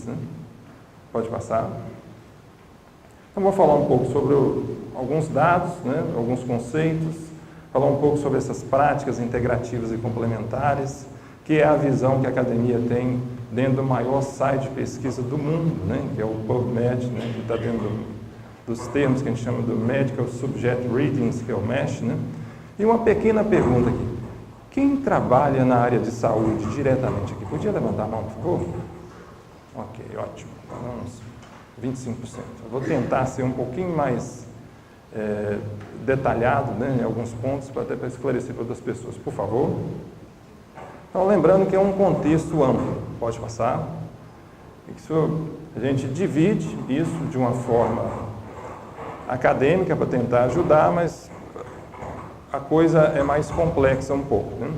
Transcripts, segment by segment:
simples, né? Pode passar. Então, vou falar um pouco sobre alguns dados, né? Alguns conceitos, falar um pouco sobre essas práticas integrativas e complementares, que é a visão que a academia tem dentro do maior site de pesquisa do mundo, né? Que é o PubMed, né? Que está dentro dos termos que a gente chama do Medical Subject Readings, que é o MESH, né? E uma pequena pergunta aqui. Quem trabalha na área de saúde diretamente aqui? Podia levantar a mão, por favor? Ok, ótimo. Vamos, 25%. Eu vou tentar ser um pouquinho mais detalhado, né, em alguns pontos, até para esclarecer para outras pessoas. Por favor. Então, lembrando que é um contexto amplo. Pode passar. A gente divide isso de uma forma acadêmica para tentar ajudar, mas a coisa é mais complexa um pouco, né?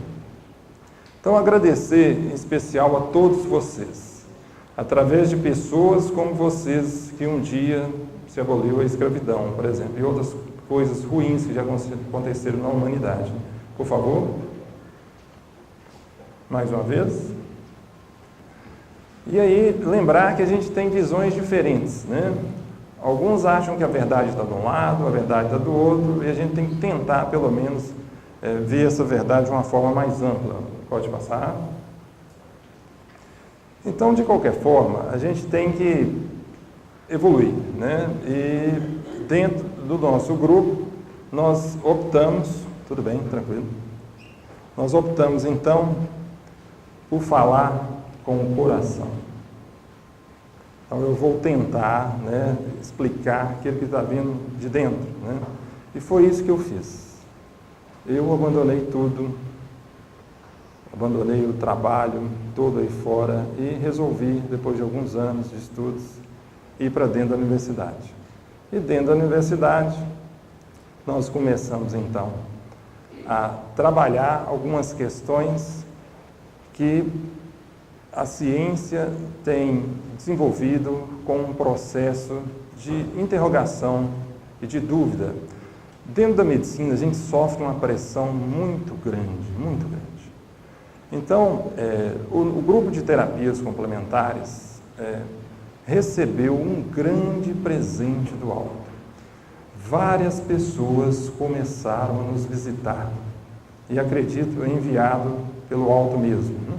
Então, agradecer em especial a todos vocês, através de pessoas como vocês, que um dia se aboliu a escravidão, por exemplo, e outras coisas ruins que já aconteceram na humanidade. Por favor. Mais uma vez. E aí, lembrar que a gente tem visões diferentes, né? Alguns acham que a verdade está de um lado, a verdade está do outro, e a gente tem que tentar, pelo menos, ver essa verdade de uma forma mais ampla. Pode passar. Então, de qualquer forma, a gente tem que evoluir, né? E dentro do nosso grupo, nós optamos, tudo bem, tranquilo, nós optamos, então, por falar com o coração. Então, eu vou tentar, né, explicar aquilo que está vindo de dentro, né? E foi isso que eu fiz. Eu abandonei tudo, abandonei o trabalho todo aí fora e resolvi, depois de alguns anos de estudos, ir para dentro da universidade. E dentro da universidade, nós começamos, então, a trabalhar algumas questões que a ciência tem desenvolvido com um processo de interrogação e de dúvida. Dentro da medicina, a gente sofre uma pressão muito grande, muito grande. Então, o grupo de terapias complementares recebeu um grande presente do alto. Várias pessoas começaram a nos visitar, e acredito, enviado pelo alto mesmo, né?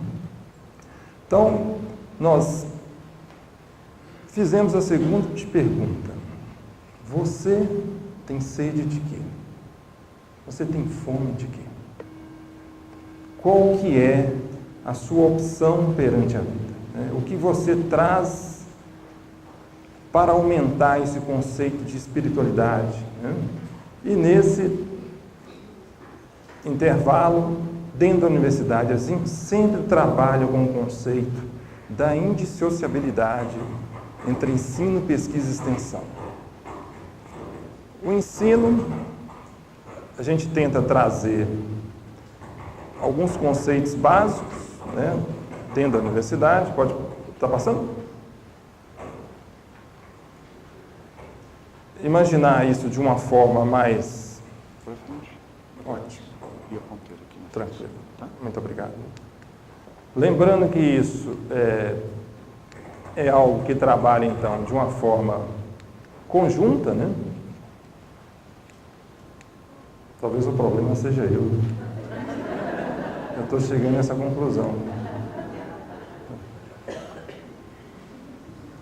Então, nós fizemos a seguinte pergunta: você tem sede de quê? Você tem fome de quê? Qual que é a sua opção perante a vida, né? O que você traz para aumentar esse conceito de espiritualidade, né? E nesse intervalo, dentro da universidade, a gente sempre trabalha com o conceito da indissociabilidade entre ensino, pesquisa e extensão. O ensino, a gente tenta trazer alguns conceitos básicos, né, dentro da universidade. Pode estar passando? Imaginar isso de uma forma mais... Ótimo. E a ponteira aqui. Tranquilo. Tá? Muito obrigado. Lembrando que isso é algo que trabalha, então, de uma forma conjunta, né? Talvez o problema seja eu. Eu estou chegando nessa conclusão.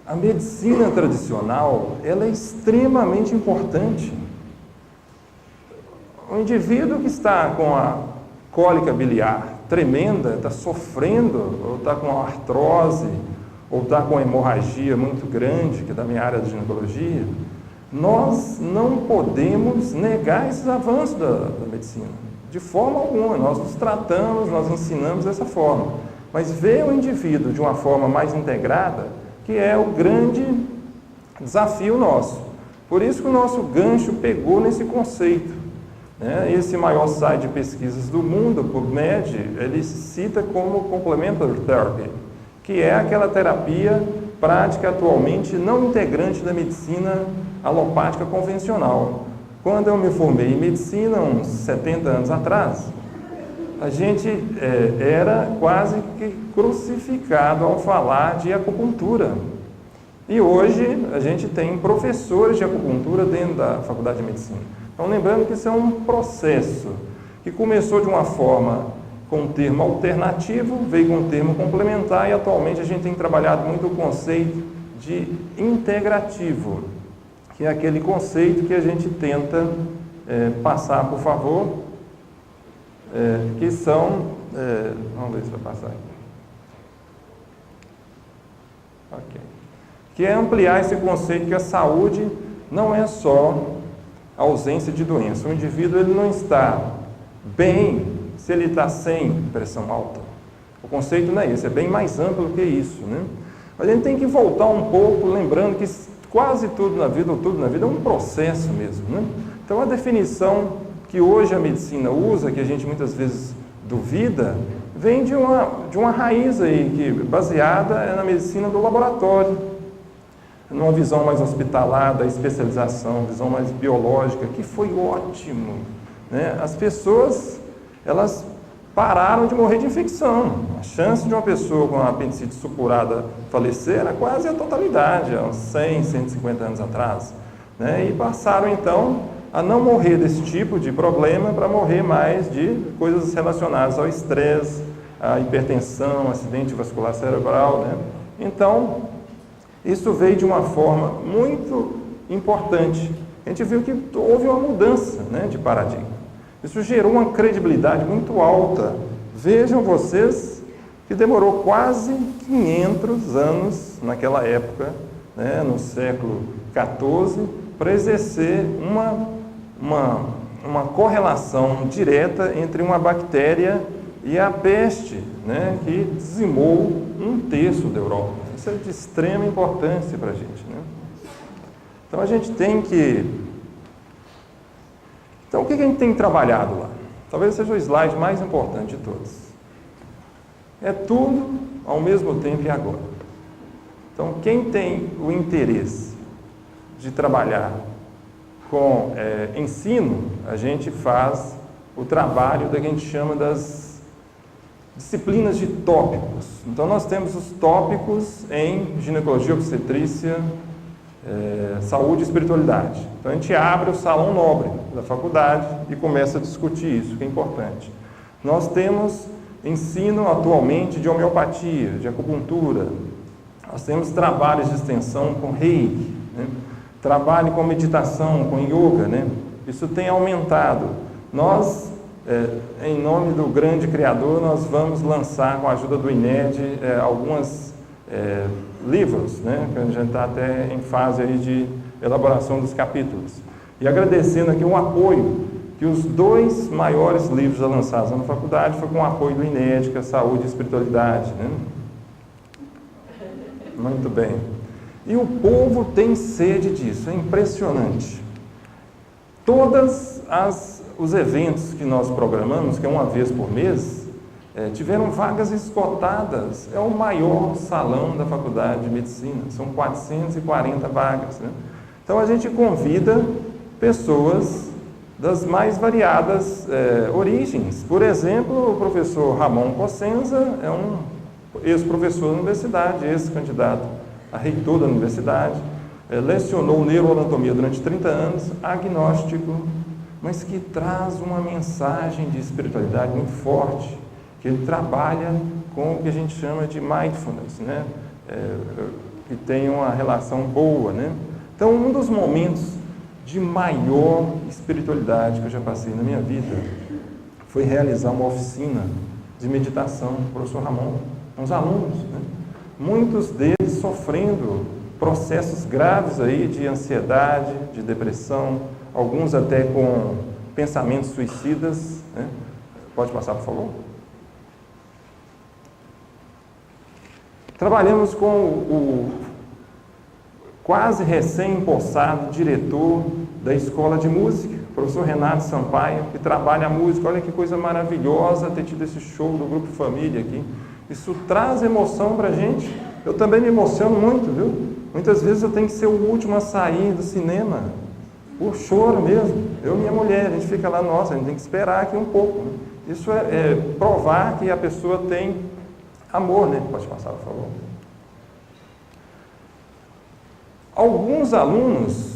A medicina tradicional, ela é extremamente importante. O indivíduo que está com a cólica biliar tremenda, está sofrendo, ou está com artrose, ou está com hemorragia muito grande, que é da minha área de ginecologia, nós não podemos negar esses avanços da medicina, de forma alguma. Nós nos tratamos, nós ensinamos dessa forma, mas ver o indivíduo de uma forma mais integrada, que é o grande desafio nosso. Por isso que o nosso gancho pegou nesse conceito. Esse maior site de pesquisas do mundo, o PubMed, ele se cita como Complementary Therapy, que é aquela terapia prática atualmente não integrante da medicina alopática convencional. Quando eu me formei em medicina, uns 70 anos atrás, a gente era quase que crucificado ao falar de acupuntura. E hoje a gente tem professores de acupuntura dentro da Faculdade de Medicina. Então, lembrando que isso é um processo que começou de uma forma com um termo alternativo, veio com um termo complementar, e atualmente a gente tem trabalhado muito o conceito de integrativo, que é aquele conceito que a gente tenta passar, por favor, que são... vamos ver se vai passar aqui. Ok. Que é ampliar esse conceito que a saúde não é só a ausência de doença. O indivíduo ele não está bem se ele está sem pressão alta. O conceito não é esse, é bem mais amplo que isso, né? A gente tem que voltar um pouco, lembrando que quase tudo na vida, ou tudo na vida, é um processo mesmo, né? Então, a definição que hoje a medicina usa, que a gente muitas vezes duvida, vem de uma raiz aí, que baseada na medicina do laboratório, numa visão mais hospitalar da especialização, visão mais biológica, que foi ótimo, né? As pessoas, elas pararam de morrer de infecção. A chance de uma pessoa com uma apendicite supurada falecer era quase a totalidade, há uns 100, 150 anos atrás, né? E passaram, então, a não morrer desse tipo de problema para morrer mais de coisas relacionadas ao estresse, à hipertensão, acidente vascular cerebral, né? Então, isso veio de uma forma muito importante. A gente viu que houve uma mudança, né, de paradigma. Isso gerou uma credibilidade muito alta. Vejam vocês que demorou quase 500 anos naquela época, né, no século XIV, para exercer uma correlação direta entre uma bactéria e a peste, né, que dizimou 1/3 da Europa. Isso é de extrema importância para a gente, né? Então a gente tem que... Então o que a gente tem trabalhado lá? Talvez seja o slide mais importante de todos. É tudo ao mesmo tempo e agora. Então quem tem o interesse de trabalhar com ensino, a gente faz o trabalho da que a gente chama das disciplinas de tópicos. Então, nós temos os tópicos em ginecologia, obstetrícia, saúde e espiritualidade. Então, a gente abre o salão nobre da faculdade e começa a discutir isso, que é importante. Nós temos ensino atualmente de homeopatia, de acupuntura. Nós temos trabalhos de extensão com reiki, né? Trabalho com meditação, com yoga, né? Isso tem aumentado. Nós, em nome do grande Criador, nós vamos lançar, com a ajuda do INED, alguns livros, né? Que a gente está até em fase aí de elaboração dos capítulos. E agradecendo aqui o apoio, que os 2 maiores livros lançados na faculdade foi com o apoio do INED, que é Saúde e Espiritualidade, né? Muito bem. E o povo tem sede disso, é impressionante. Todos os eventos que nós programamos, que é uma vez por mês, tiveram vagas esgotadas. É o maior salão da Faculdade de Medicina, são 440 vagas, né? Então a gente convida pessoas das mais variadas origens. Por exemplo, o professor Ramon Cossenza é um ex-professor da universidade, ex-candidato a reitor da universidade, lecionou neuroanatomia durante 30 anos, agnóstico, mas que traz uma mensagem de espiritualidade muito forte, que ele trabalha com o que a gente chama de mindfulness, né? Que tem uma relação boa, né? Então, um dos momentos de maior espiritualidade que eu já passei na minha vida foi realizar uma oficina de meditação com o professor Ramon, com os alunos, né? Muitos deles sofrendo processos graves aí de ansiedade, de depressão, alguns até com pensamentos suicidas, né? Pode passar, por favor? Trabalhamos com o quase recém-empossado diretor da Escola de Música, professor Renato Sampaio, que trabalha a música. Olha que coisa maravilhosa ter tido esse show do Grupo Família aqui. Isso traz emoção para a gente. Eu também me emociono muito, viu? Muitas vezes eu tenho que ser o último a sair do cinema, por choro mesmo. Eu e minha mulher, a gente fica lá, nossa, a gente tem que esperar aqui um pouco, né? Isso é provar que a pessoa tem amor, né? Pode passar, por favor. Alguns alunos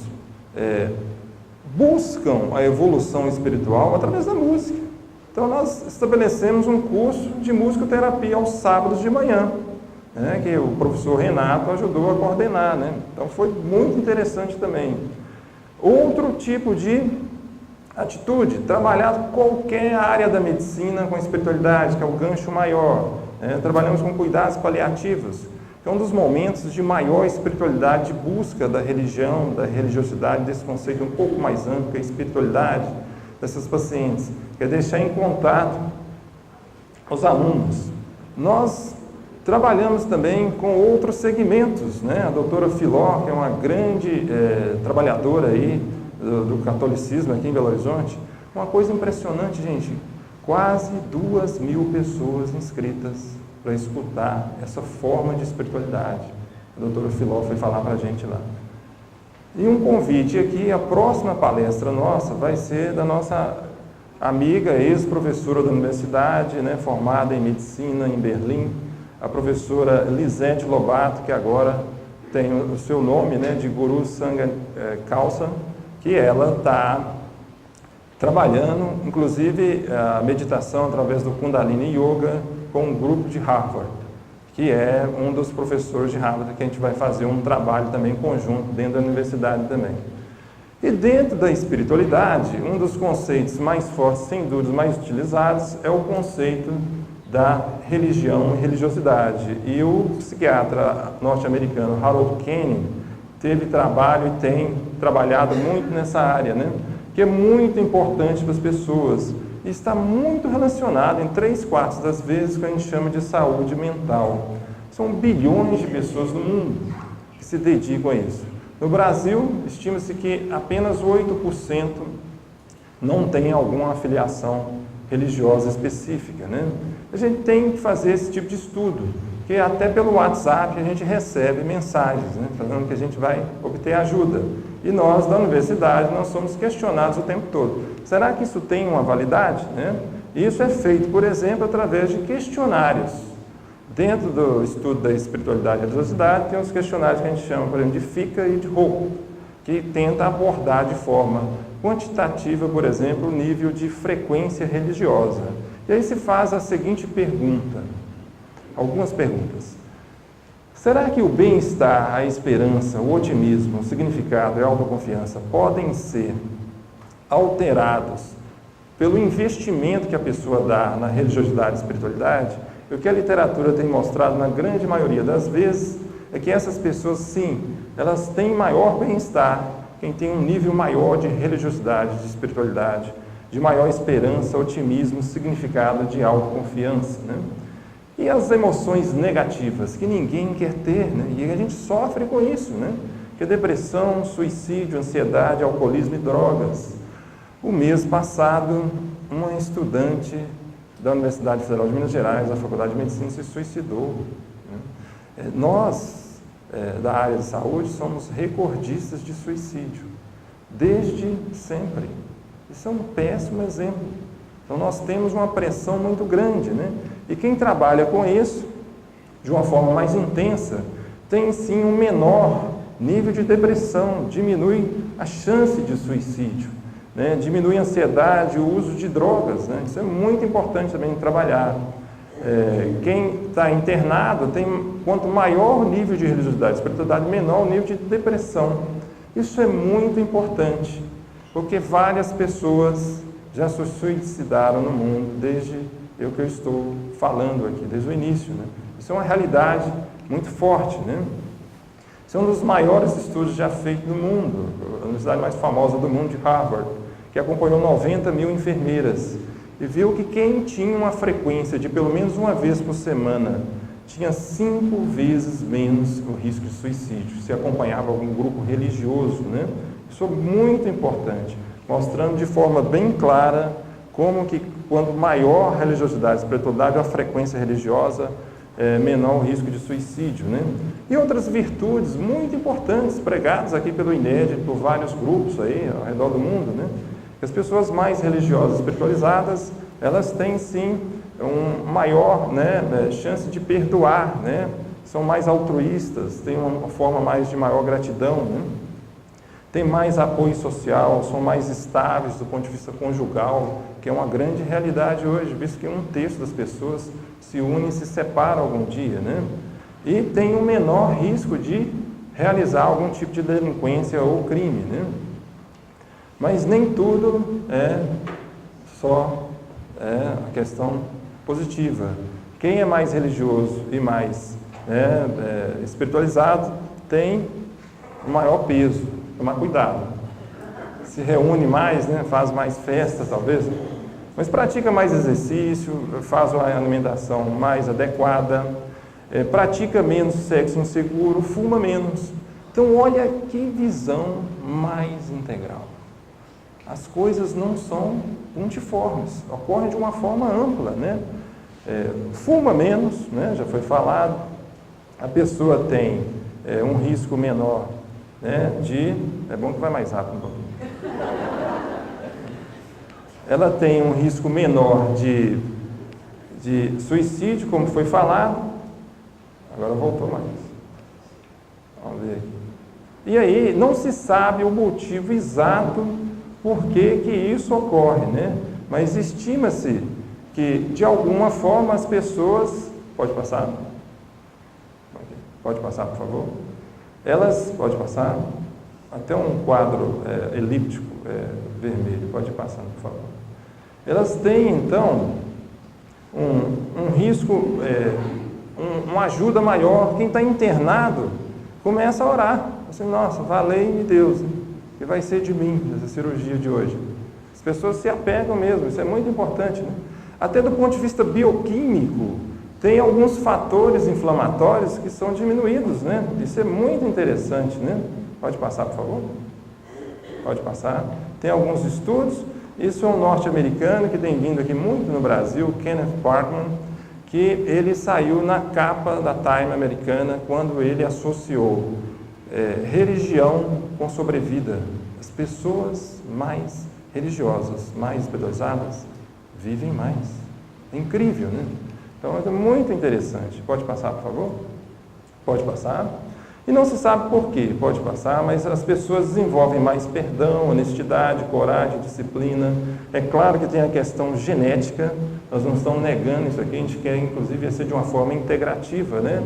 buscam a evolução espiritual através da música. Então, nós estabelecemos um curso de musicoterapia aos sábados de manhã, né, que o professor Renato ajudou a coordenar, né? Então, foi muito interessante também. Outro tipo de atitude, trabalhar qualquer área da medicina com espiritualidade, que é o gancho maior. Né? Trabalhamos com cuidados paliativos, que é um dos momentos de maior espiritualidade, de busca da religião, da religiosidade, desse conceito um pouco mais amplo, que é a espiritualidade dessas pacientes, que é deixar em contato os alunos. Nós trabalhamos também com outros segmentos, né? A doutora Filó, que é uma grande trabalhadora aí do catolicismo aqui em Belo Horizonte, uma coisa impressionante, gente, quase 2.000 pessoas inscritas para escutar essa forma de espiritualidade. A doutora Filó foi falar para a gente lá. E um convite aqui, a próxima palestra nossa vai ser da nossa amiga, ex-professora da universidade, né, formada em medicina em Berlim, a professora Lisete Lobato, que agora tem o seu nome, né, de Guru Sangha Khalsa, que ela está trabalhando, inclusive, a meditação através do Kundalini Yoga com um grupo de Harvard, que é um dos professores de Harvard, que a gente vai fazer um trabalho também conjunto dentro da universidade também. E dentro da espiritualidade, um dos conceitos mais fortes, sem dúvidas, mais utilizados, é o conceito da religião e religiosidade. E o psiquiatra norte-americano Harold Kenning teve trabalho e tem trabalhado muito nessa área, né? Que é muito importante para as pessoas e está muito relacionado em 3/4 das vezes que a gente chama de saúde mental. São bilhões de pessoas no mundo que se dedicam a isso. No Brasil, estima-se que apenas 8% não tem alguma afiliação religiosa específica, né? A gente tem que fazer esse tipo de estudo, que até pelo WhatsApp a gente recebe mensagens, né, falando que a gente vai obter ajuda. E nós, da universidade, nós somos questionados o tempo todo. Será que isso tem uma validade? Né? Isso é feito, por exemplo, através de questionários. Dentro do estudo da espiritualidade e religiosidade, tem os questionários que a gente chama, por exemplo, de FICA e de Hope, que tenta abordar de forma quantitativa, por exemplo, o nível de frequência religiosa. E aí se faz a seguinte pergunta, algumas perguntas. Será que o bem-estar, a esperança, o otimismo, o significado e a autoconfiança podem ser alterados pelo investimento que a pessoa dá na religiosidade e espiritualidade? O que a literatura tem mostrado, na grande maioria das vezes, é que essas pessoas, sim, elas têm maior bem-estar, quem tem um nível maior de religiosidade, de espiritualidade, de maior esperança, otimismo, significado, de autoconfiança, né? E as emoções negativas, que ninguém quer ter, né? E a gente sofre com isso, né? Que é depressão, suicídio, ansiedade, alcoolismo e drogas. O mês passado, uma estudante da Universidade Federal de Minas Gerais, da Faculdade de Medicina, se suicidou, né? Nós, da área de saúde, somos recordistas de suicídio, desde sempre. Isso é um péssimo exemplo. Então, nós temos uma pressão muito grande, né? E quem trabalha com isso, de uma forma mais intensa, tem sim um menor nível de depressão, diminui a chance de suicídio, né? Diminui a ansiedade, o uso de drogas, né? Isso é muito importante também trabalhar. Quem está internado tem, quanto maior o nível de religiosidade, espiritualidade, menor o nível de depressão. Isso é muito importante, porque várias pessoas já se suicidaram no mundo, desde que eu estou falando aqui, desde o início, né? Isso é uma realidade muito forte, né? Isso é um dos maiores estudos já feitos no mundo, a universidade mais famosa do mundo, de Harvard, que acompanhou 90.000 enfermeiras e viu que quem tinha uma frequência de pelo menos uma vez por semana tinha 5 vezes menos o risco de suicídio, se acompanhava algum grupo religioso, né? Isso é muito importante, mostrando de forma bem clara como que, quando maior a religiosidade, a espiritualidade, a frequência religiosa, menor o risco de suicídio, né? E outras virtudes muito importantes, pregadas aqui pelo INED, por vários grupos aí, ao redor do mundo, né? As pessoas mais religiosas, espiritualizadas, elas têm sim uma maior, né, chance de perdoar, né? são mais altruístas, têm uma forma mais de maior gratidão, né? Têm mais apoio social, são mais estáveis do ponto de vista conjugal, que é uma grande realidade hoje, visto que 1/3 das pessoas se unem e se separam algum dia, né? E tem um menor risco de realizar algum tipo de delinquência ou crime, né? Mas nem tudo é só a questão positiva. Quem é mais religioso e mais espiritualizado tem um maior peso. Tomar cuidado. Se reúne mais, né? Faz mais festas, talvez, né? Mas pratica mais exercício, faz uma alimentação mais adequada, pratica menos sexo inseguro, fuma menos. Então, olha que visão mais integral. As coisas não são pontiformes, ocorrem de uma forma ampla, né? Fuma menos, né? Já foi falado. A pessoa tem um risco menor, né? É bom que vai mais rápido um pouquinho. Ela tem um risco menor de suicídio, como foi falado. Agora voltou mais. Vamos ver aqui. E aí, não se sabe o motivo exato por que isso ocorre, né? Mas estima-se que, de alguma forma, as pessoas... Pode passar? Pode passar, por favor? Pode passar? Até um quadro elíptico vermelho, pode passar, por favor. Elas têm, então, um risco, uma ajuda maior. Quem está internado começa a orar. Assim, nossa, valei-me Deus, que vai ser de mim essa cirurgia de hoje. As pessoas se apegam mesmo, isso é muito importante, né? Até do ponto de vista bioquímico, tem alguns fatores inflamatórios que são diminuídos, né? Isso é muito interessante, né? Pode passar, por favor? Pode passar. Tem alguns estudos. Isso é um norte-americano que tem vindo aqui muito no Brasil, Kenneth Parkman, que ele saiu na capa da Time americana quando ele associou religião com sobrevida. As pessoas mais religiosas, mais espiritualizadas, vivem mais. É incrível, né? Então, é muito interessante. Pode passar, por favor? Pode passar. E não se sabe por quê, pode passar, mas as pessoas desenvolvem mais perdão, honestidade, coragem, disciplina. É claro que tem a questão genética, nós não estamos negando isso aqui, a gente quer, inclusive, ser de uma forma integrativa, né?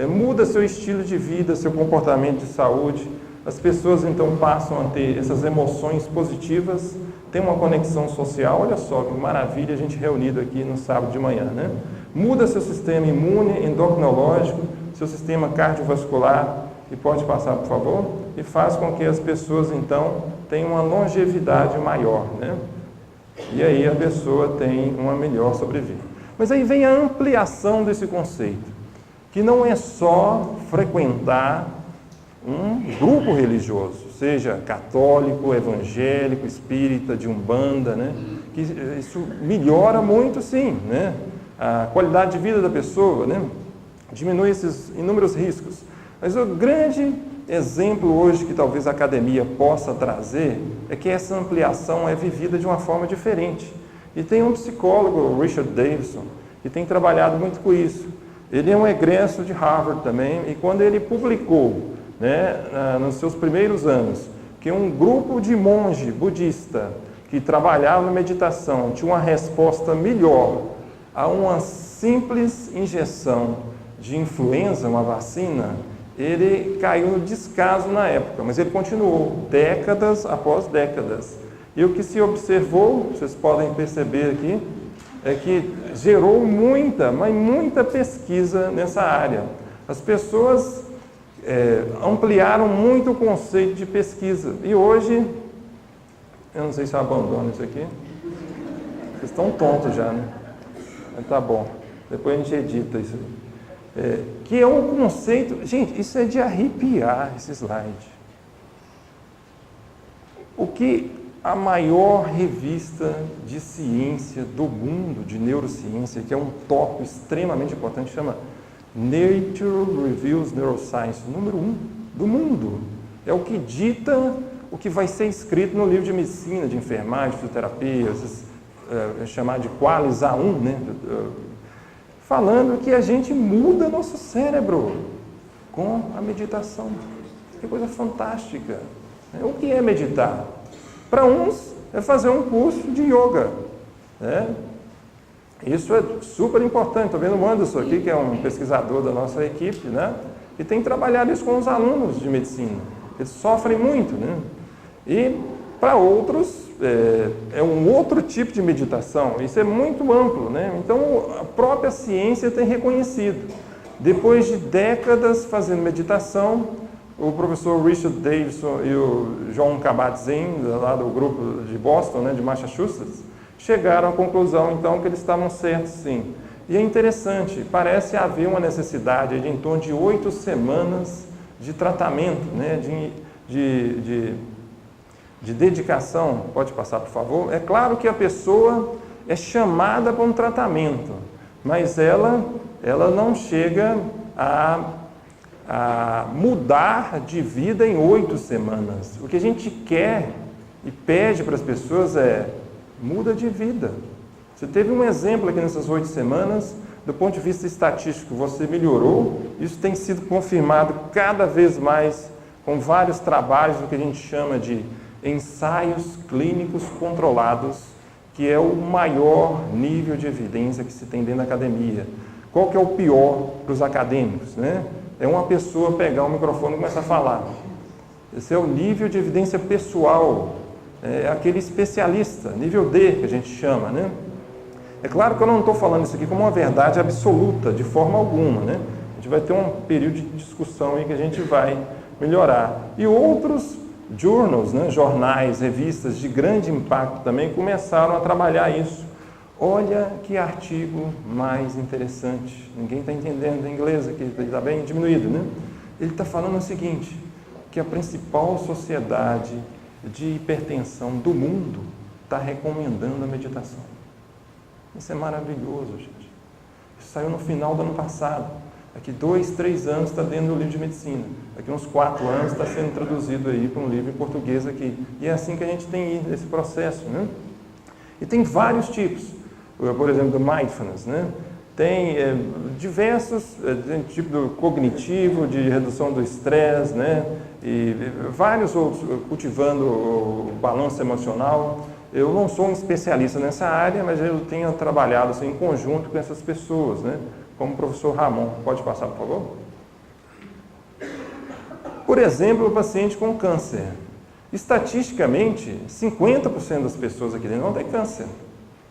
Muda seu estilo de vida, seu comportamento de saúde. As pessoas, então, passam a ter essas emoções positivas, tem uma conexão social. Olha só que maravilha a gente reunido aqui no sábado de manhã, né? Muda seu sistema imune, endocrinológico, seu sistema cardiovascular, e pode passar, por favor, e faz com que as pessoas, então, tenham uma longevidade maior, né? E aí a pessoa tem uma melhor sobrevida. Mas aí vem a ampliação desse conceito, que não é só frequentar um grupo religioso, seja católico, evangélico, espírita, de umbanda, né? Que isso melhora muito, sim, né? A qualidade de vida da pessoa, né? Diminui esses inúmeros riscos. Mas o grande exemplo hoje que talvez a academia possa trazer é que essa ampliação é vivida de uma forma diferente. E tem um psicólogo, o Richard Davidson, que tem trabalhado muito com isso. Ele é um egresso de Harvard também, e quando ele publicou, né, nos seus primeiros anos, que um grupo de monge budista que trabalhava na meditação tinha uma resposta melhor a uma simples injeção de influenza, uma vacina, ele caiu no descaso na época, mas ele continuou décadas após décadas. E o que se observou, vocês podem perceber aqui, é que gerou muita, mas muita pesquisa nessa área. As pessoas ampliaram muito o conceito de pesquisa. E hoje, eu não sei se eu abandono isso aqui, vocês estão tontos já, né? Mas tá bom, depois a gente edita isso aí. Que é um conceito... Gente, isso é de arrepiar, esse slide. O que a maior revista de ciência do mundo, de neurociência, que é um tópico extremamente importante, chama Nature Reviews Neuroscience, número 1 do mundo. É o que dita o que vai ser escrito no livro de medicina, de enfermagem, de fisioterapia, chamado de Qualis A1, né? falando que a gente muda nosso cérebro com a meditação. Que coisa fantástica. O que é meditar? Para uns, é fazer um curso de yoga, né? Isso é super importante. Estou vendo o Anderson aqui, que é um pesquisador da nossa equipe, né? E tem trabalhado isso com os alunos de medicina. Eles sofrem muito, né? E para outros, é um outro tipo de meditação. Isso é muito amplo, né? Então, a própria ciência tem reconhecido. Depois de décadas fazendo meditação, o professor Richard Davidson e o John Kabat-Zinn, lá do grupo de Boston, né, de Massachusetts, chegaram à conclusão, então, que eles estavam certos, sim. E é interessante, parece haver uma necessidade de em torno de 8 semanas de tratamento, né, de dedicação. Pode passar, por favor? É claro que a pessoa é chamada para um tratamento, mas ela não chega a mudar de vida em 8 semanas. O que a gente quer e pede para as pessoas é: muda de vida. Você teve um exemplo aqui nessas 8 semanas, do ponto de vista estatístico, você melhorou. Isso tem sido confirmado cada vez mais com vários trabalhos, o que a gente chama de ensaios clínicos controlados, que é o maior nível de evidência que se tem dentro da academia. Qual que é o pior para os acadêmicos, né? É uma pessoa pegar o microfone e começar a falar. Esse é o nível de evidência pessoal, é aquele especialista, nível D, que a gente chama, né? É claro que eu não estou falando isso aqui como uma verdade absoluta, de forma alguma, né? A gente vai ter um período de discussão aí que a gente vai melhorar. E outros journals, né, jornais, revistas de grande impacto também começaram a trabalhar isso. Olha que artigo mais interessante. Ninguém está entendendo inglês aqui, está bem diminuído, né? Ele está falando o seguinte, que a principal sociedade de hipertensão do mundo está recomendando a meditação. Isso é maravilhoso, gente. Isso saiu no final do ano passado. Daqui 2, 3 anos está dentro do livro de medicina. Daqui uns 4 anos está sendo traduzido aí para um livro em português aqui. E é assim que a gente tem ido nesse processo, né? E tem vários tipos. Por exemplo, do mindfulness, né? Tem diversos tipos do cognitivo, de redução do estresse, né? E vários outros, cultivando o balanço emocional. Eu não sou um especialista nessa área, mas eu tenho trabalhado assim, em conjunto com essas pessoas, né? Como o professor Ramon. Pode passar, por favor? Por exemplo, o paciente com câncer. Estatisticamente, 50% das pessoas aqui dentro vão ter câncer,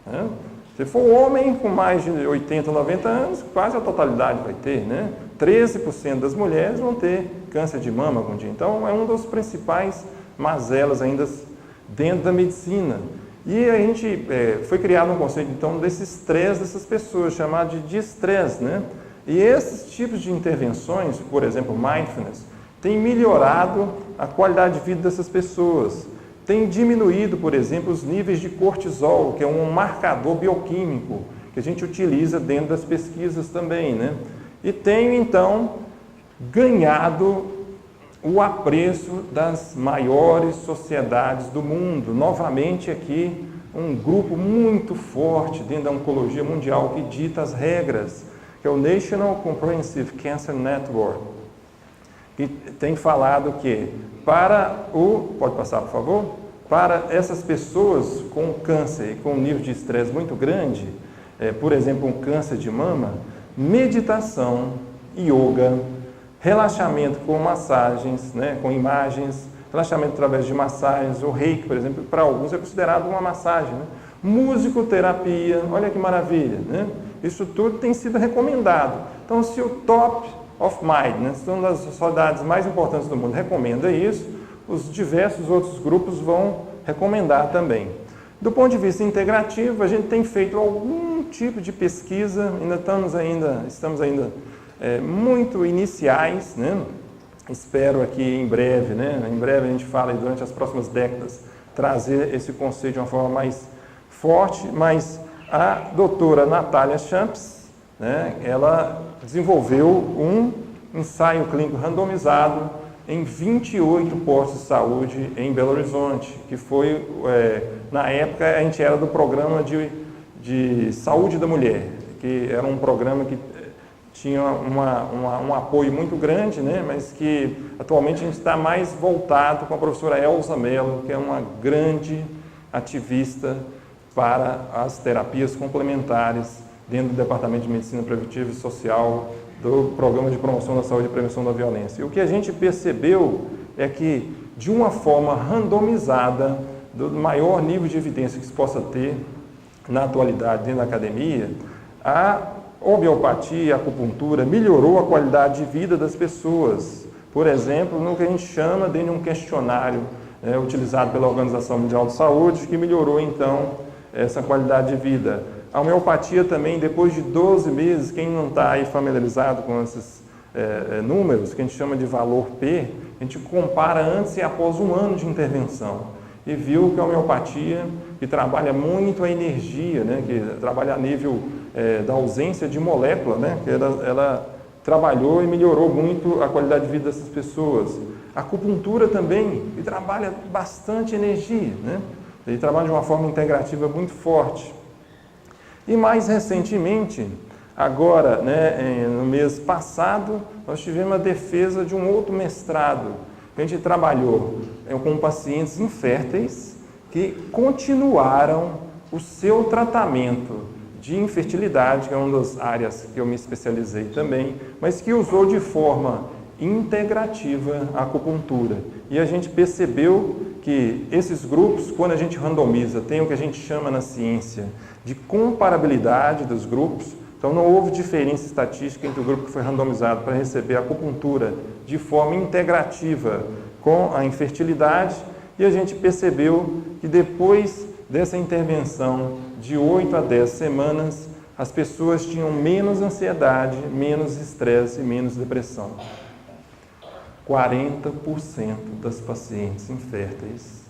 né? Se for um homem com mais de 80, 90 anos, quase a totalidade vai ter, né? 13% das mulheres vão ter câncer de mama algum dia. Então, é um dos principais mazelas ainda dentro da medicina. E a gente foi criado um conceito, então, desse estresse dessas pessoas, chamado de estresse, né? E esses tipos de intervenções, por exemplo, mindfulness, tem melhorado a qualidade de vida dessas pessoas. Tem diminuído, por exemplo, os níveis de cortisol, que é um marcador bioquímico que a gente utiliza dentro das pesquisas também, né? E tem, então, ganhado o apreço das maiores sociedades do mundo. Novamente aqui, um grupo muito forte dentro da oncologia mundial que dita as regras, que é o National Comprehensive Cancer Network, que tem falado que pode passar, por favor? Para essas pessoas com câncer e com um nível de estresse muito grande, por exemplo, um câncer de mama, meditação, yoga, relaxamento com massagens, né, com imagens, relaxamento através de massagens, o reiki, por exemplo, para alguns é considerado uma massagem, né? Musicoterapia, olha que maravilha, né? Isso tudo tem sido recomendado. Então, se o Top of Mind, né, uma das sociedades mais importantes do mundo, recomenda isso, os diversos outros grupos vão recomendar também. Do ponto de vista integrativo, a gente tem feito algum tipo de pesquisa, estamos ainda muito iniciais, né? Espero aqui em breve, né? Em breve a gente fala e durante as próximas décadas trazer esse conceito de uma forma mais forte, mas a doutora Natália Champs, né? Ela desenvolveu um ensaio clínico randomizado em 28 postos de saúde em Belo Horizonte, que foi, na época, a gente era do programa de saúde da mulher, porque era um programa que tinha um apoio muito grande, né? Mas que atualmente a gente está mais voltado com a professora Elza Mello, que é uma grande ativista para as terapias complementares dentro do Departamento de Medicina Preventiva e Social do Programa de Promoção da Saúde e Prevenção da Violência. E o que a gente percebeu é que, de uma forma randomizada, do maior nível de evidência que se possa ter na atualidade dentro da academia, a homeopatia e a acupuntura melhorou a qualidade de vida das pessoas. Por exemplo, no que a gente chama de um questionário utilizado pela Organização Mundial de Saúde, que melhorou então essa qualidade de vida. A homeopatia também, depois de 12 meses, quem não está aí familiarizado com esses números, que a gente chama de valor P, a gente compara antes e após um ano de intervenção. E viu que a homeopatia, que trabalha muito a energia, né, que trabalha a nível da ausência de molécula, né, que ela trabalhou e melhorou muito a qualidade de vida dessas pessoas. A acupuntura também, que trabalha bastante energia, né, ele trabalha de uma forma integrativa muito forte. E mais recentemente, agora, né, no mês passado, nós tivemos a defesa de um outro mestrado. A gente trabalhou com pacientes inférteis que continuaram o seu tratamento de infertilidade, que é uma das áreas que eu me especializei também, mas que usou de forma integrativa a acupuntura. E a gente percebeu que esses grupos, quando a gente randomiza, tem o que a gente chama na ciência de comparabilidade dos grupos. Então não houve diferença estatística entre o grupo que foi randomizado para receber a acupuntura de forma integrativa com a infertilidade, e a gente percebeu que depois dessa intervenção de 8 a 10 semanas, as pessoas tinham menos ansiedade, menos estresse e menos depressão. 40% das pacientes inférteis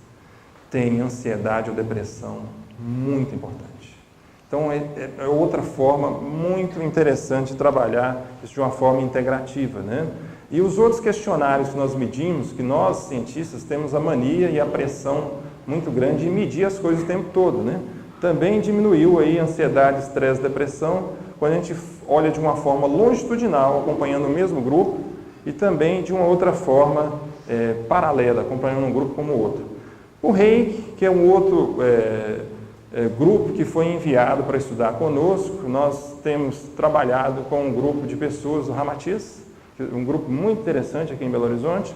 têm ansiedade ou depressão muito importante. Então, é outra forma muito interessante de trabalhar isso de uma forma integrativa, né? E os outros questionários que nós medimos, que nós, cientistas, temos a mania e a pressão muito grande de medir as coisas o tempo todo, né? Também diminuiu aí a ansiedade, estresse, depressão, quando a gente olha de uma forma longitudinal, acompanhando o mesmo grupo, e também de uma outra forma paralela, acompanhando um grupo como o outro. O Reiki, que é um outro grupo que foi enviado para estudar conosco, nós temos trabalhado com um grupo de pessoas do Ramatiz, um grupo muito interessante aqui em Belo Horizonte.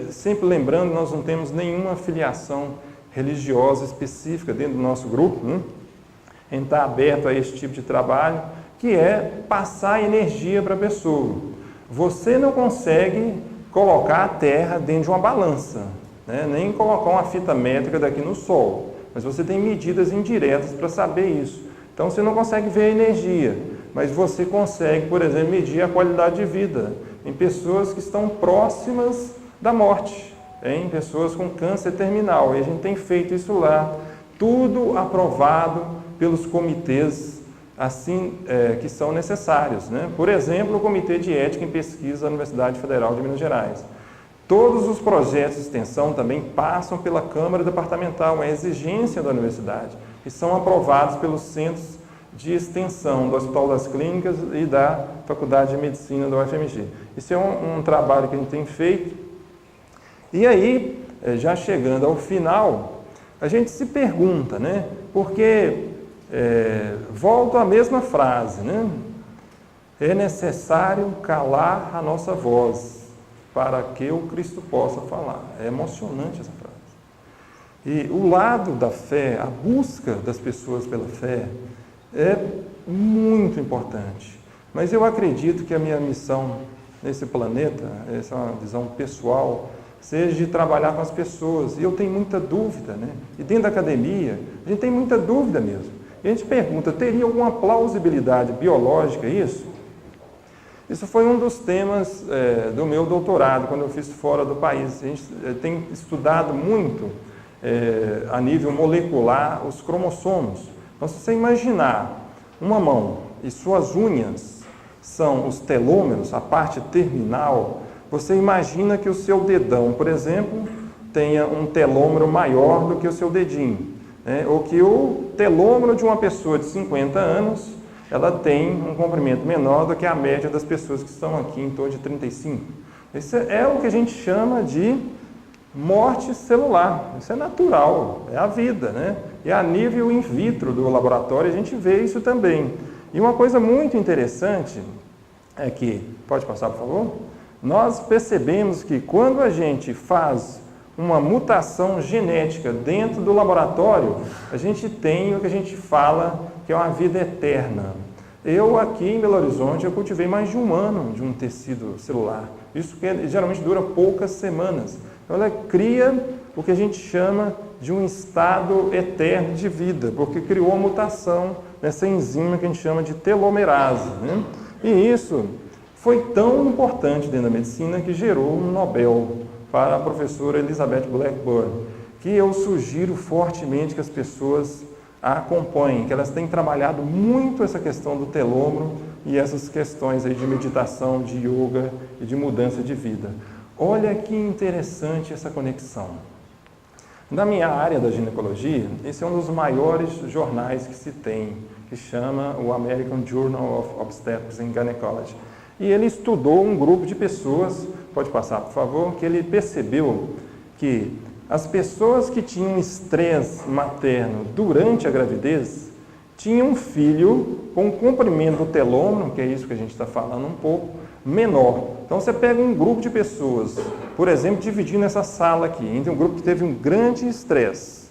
Sempre lembrando, nós não temos nenhuma filiação religiosa específica dentro do nosso grupo, né? A gente está aberto a esse tipo de trabalho, que é passar energia para a pessoa. Você não consegue colocar a Terra dentro de uma balança, né? Nem colocar uma fita métrica daqui no Sol. Mas você tem medidas indiretas para saber isso. Então, você não consegue ver a energia, mas você consegue, por exemplo, medir a qualidade de vida em pessoas que estão próximas da morte, em pessoas com câncer terminal. E a gente tem feito isso lá, tudo aprovado pelos comitês assim que são necessários, né? Por exemplo, o Comitê de Ética em Pesquisa da Universidade Federal de Minas Gerais. Todos os projetos de extensão também passam pela Câmara Departamental, uma exigência da universidade, e são aprovados pelos centros de extensão do Hospital das Clínicas e da Faculdade de Medicina da UFMG. Isso é um trabalho que a gente tem feito. E aí, já chegando ao final, a gente se pergunta, né? Porque, volto à mesma frase, né? É necessário calar a nossa voz para que o Cristo possa falar. É emocionante essa frase. E o lado da fé, a busca das pessoas pela fé, é muito importante. Mas eu acredito que a minha missão nesse planeta, essa é uma visão pessoal, seja de trabalhar com as pessoas. E eu tenho muita dúvida, né? E dentro da academia, a gente tem muita dúvida mesmo. E a gente pergunta, teria alguma plausibilidade biológica isso? Isso foi um dos temas do meu doutorado, quando eu fiz fora do país. A gente tem estudado muito, a nível molecular, os cromossomos. Então, se você imaginar uma mão e suas unhas são os telômeros, a parte terminal, você imagina que o seu dedão, por exemplo, tenha um telômero maior do que o seu dedinho, né? Ou que o telômero de uma pessoa de 50 anos ela tem um comprimento menor do que a média das pessoas que estão aqui, em torno de 35. Isso é o que a gente chama de morte celular. Isso é natural, é a vida, né? E a nível in vitro do laboratório a gente vê isso também. E uma coisa muito interessante é que, pode passar por favor? Nós percebemos que quando a gente faz uma mutação genética dentro do laboratório, a gente tem o que a gente fala que é uma vida eterna. Eu aqui em Belo Horizonte, eu cultivei mais de 1 ano de um tecido celular. Isso que geralmente dura poucas semanas. Então ela cria o que a gente chama de um estado eterno de vida, porque criou uma mutação nessa enzima que a gente chama de telomerase, né? E isso foi tão importante dentro da medicina que gerou um Nobel para a professora Elizabeth Blackburn, que eu sugiro fortemente que as pessoas a acompanhem, que elas têm trabalhado muito essa questão do telômero e essas questões aí de meditação, de yoga e de mudança de vida. Olha que interessante essa conexão. Na minha área da ginecologia, esse é um dos maiores jornais que se tem, que chama o American Journal of Obstetrics and Gynecology. E ele estudou um grupo de pessoas, pode passar por favor, que ele percebeu que as pessoas que tinham estresse materno durante a gravidez tinham um filho com comprimento do telômero, que é isso que a gente está falando um pouco, menor. Então você pega um grupo de pessoas, por exemplo, dividindo essa sala aqui, entre um grupo que teve um grande estresse,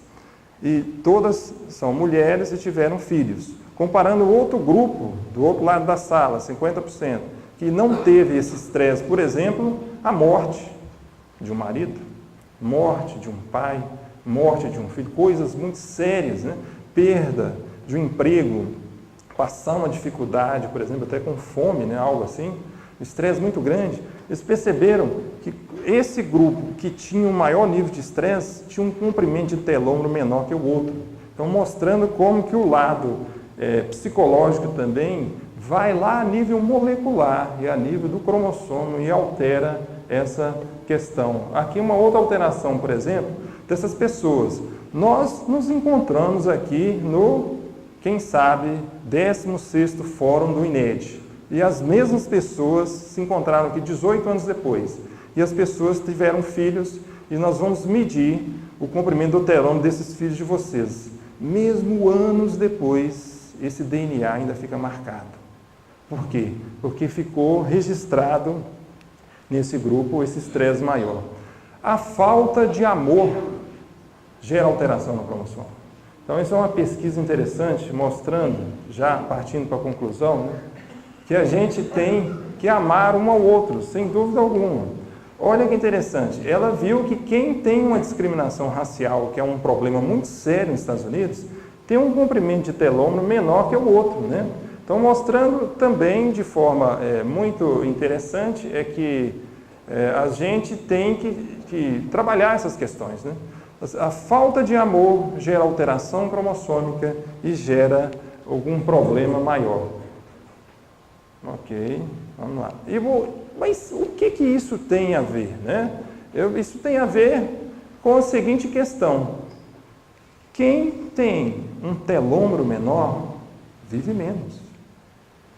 e todas são mulheres e tiveram filhos, comparando outro grupo, do outro lado da sala, 50%, que não teve esse estresse, por exemplo, a morte de um marido, morte de um pai, morte de um filho, coisas muito sérias, né? Perda de um emprego, passar uma dificuldade, por exemplo, até com fome, né? Algo assim, estresse muito grande. Eles perceberam que esse grupo que tinha um maior nível de estresse tinha um comprimento de telômero menor que o outro. Então, mostrando como que o lado psicológico também vai lá a nível molecular e a nível do cromossomo e altera essa questão. Aqui uma outra alteração, por exemplo, dessas pessoas. Nós nos encontramos aqui no, quem sabe, 16º Fórum do INED. E as mesmas pessoas se encontraram aqui 18 anos depois. E as pessoas tiveram filhos e nós vamos medir o comprimento do telômero desses filhos de vocês. Mesmo anos depois, esse DNA ainda fica marcado. Por quê? Porque ficou registrado nesse grupo esse estresse maior. A falta de amor gera alteração no cromossomo. Então, isso é uma pesquisa interessante, mostrando, já partindo para a conclusão, né, que a gente tem que amar um ao outro, sem dúvida alguma. Olha que interessante, ela viu que quem tem uma discriminação racial, que é um problema muito sério nos Estados Unidos, tem um comprimento de telômero menor que o outro, né? Então, mostrando também de forma muito interessante que a gente tem que trabalhar essas questões, né? A falta de amor gera alteração cromossômica e gera algum problema maior. Ok, vamos lá. Mas o que isso tem a ver, né? Isso tem a ver com a seguinte questão. Quem tem um telômero menor, vive menos.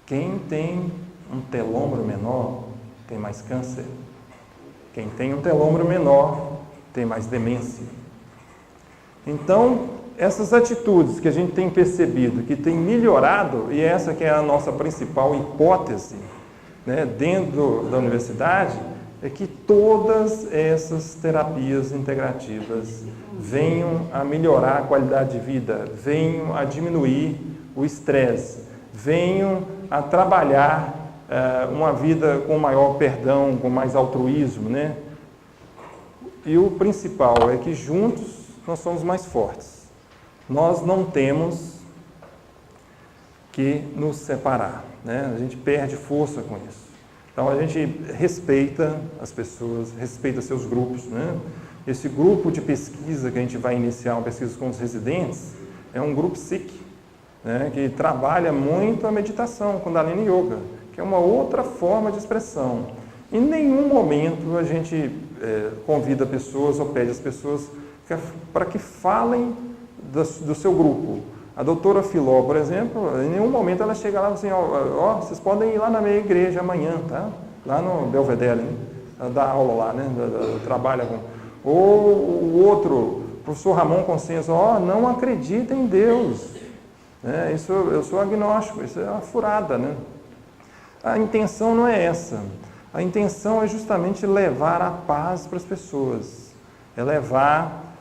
Quem tem um telômero menor, tem mais câncer. Quem tem um telômero menor, tem mais demência. Então, essas atitudes que a gente tem percebido, que tem melhorado, e essa que é a nossa principal hipótese, né, dentro da universidade, é que todas essas terapias integrativas venham a melhorar a qualidade de vida, venham a diminuir o estresse, venham a trabalhar uma vida com maior perdão, com mais altruísmo, né? E o principal é que juntos nós somos mais fortes. Nós não temos que nos separar, né? A gente perde força com isso. Então a gente respeita as pessoas, respeita seus grupos, né? Esse grupo de pesquisa que a gente vai iniciar, uma pesquisa com os residentes, é um grupo Sikh, né, que trabalha muito a meditação, Kundalini Yoga, que é uma outra forma de expressão. Em nenhum momento a gente convida pessoas ou pede às pessoas para que falem do seu grupo. A doutora Filó, por exemplo, em nenhum momento ela chega lá e fala assim, ó, vocês podem ir lá na minha igreja amanhã, tá? Lá no Belvedere, né? Ela dá aula lá, né? Trabalha com... Ou o outro, professor Ramon Consenso, ó, não acredita em Deus. Isso, eu sou agnóstico, isso é uma furada, né? A intenção não é essa. A intenção é justamente levar a paz para as pessoas. É levar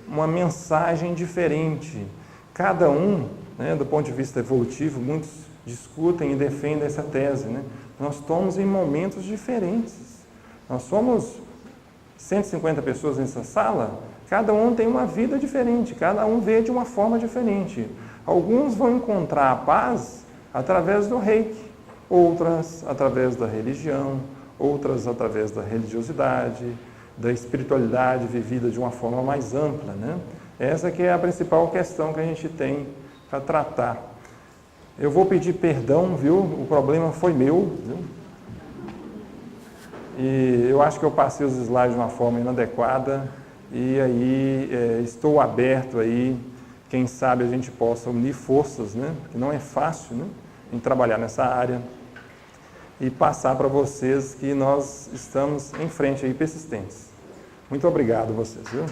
uma mensagem diferente. Cada um, né, do ponto de vista evolutivo, muitos discutem e defendem essa tese, né? Nós estamos em momentos diferentes. Nós somos 150 pessoas nessa sala, cada um tem uma vida diferente, cada um vê de uma forma diferente. Alguns vão encontrar a paz através do reiki, outras através da religião, outras através da religiosidade, da espiritualidade vivida de uma forma mais ampla, né? Essa que é a principal questão que a gente tem para tratar. Eu vou pedir perdão, viu? O problema foi meu, viu? E eu acho que eu passei os slides de uma forma inadequada e aí estou aberto aí, quem sabe a gente possa unir forças, né? Que não é fácil, né? Em trabalhar nessa área e passar para vocês que nós estamos em frente aí persistentes. Muito obrigado a vocês, viu?